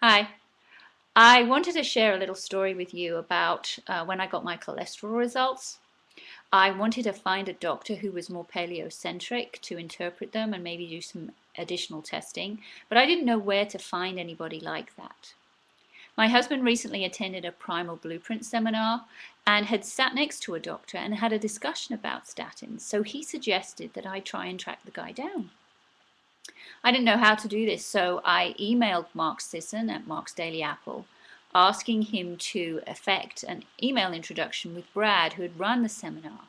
Hi. I wanted to share a little story with you about when I got my cholesterol results. I wanted to find a doctor who was more paleocentric to interpret them and maybe do some additional testing, but I didn't know where to find anybody like that. My husband recently attended a primal blueprint seminar and had sat next to a doctor and had a discussion about statins, so he suggested that I try and track the guy down. I didn't know how to do this, so I emailed Mark Sisson at Mark's Daily Apple, asking him to effect an email introduction with Brad, who had run the seminar.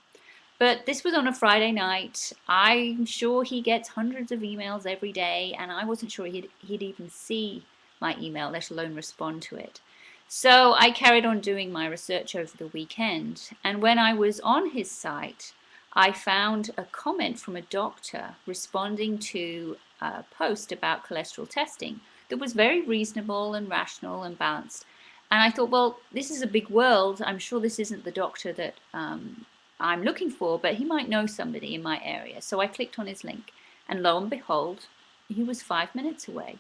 But this was on a Friday night. I'm sure he gets hundreds of emails every day, and I wasn't sure he'd even see my email, let alone respond to it. So I carried on doing my research over the weekend, and when I was on his site, I found a comment from a doctor responding to a post about cholesterol testing that was very reasonable and rational and balanced. And I thought, well, this is a big world. I'm sure this isn't the doctor that I'm looking for, but he might know somebody in my area. So I clicked on his link, and lo and behold, he was 5 minutes away.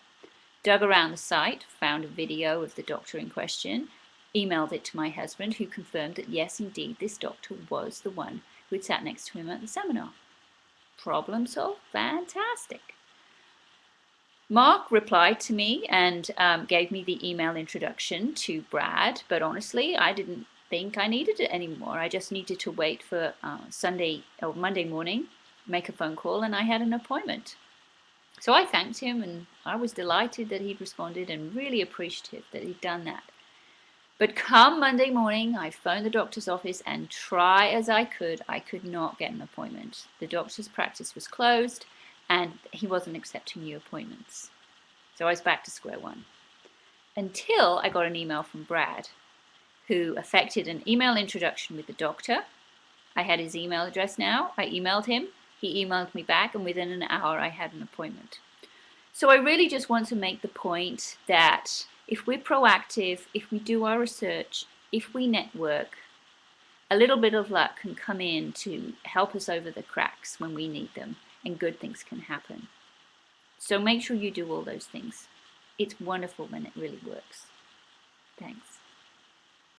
Dug around the site, found a video of the doctor in question, emailed it to my husband, who confirmed that yes, indeed, this doctor was the one who had sat next to him at the seminar. Problem solved? Fantastic. Mark replied to me and gave me the email introduction to Brad, but honestly, I didn't think I needed it anymore. I just needed to wait for Sunday or Monday morning, make a phone call, and I had an appointment. So I thanked him, and I was delighted that he'd responded and really appreciative that he'd done that. But come Monday morning, I phoned the doctor's office, and try as I could not get an appointment. The doctor's practice was closed, and he wasn't accepting new appointments. So I was back to square one. Until I got an email from Brad, who effected an email introduction with the doctor. I had his email address now. I emailed him. He emailed me back, and within an hour I had an appointment. So I really just want to make the point that if we're proactive, if we do our research, if we network, a little bit of luck can come in to help us over the cracks when we need them, and good things can happen. So make sure you do all those things. It's wonderful when it really works. Thanks.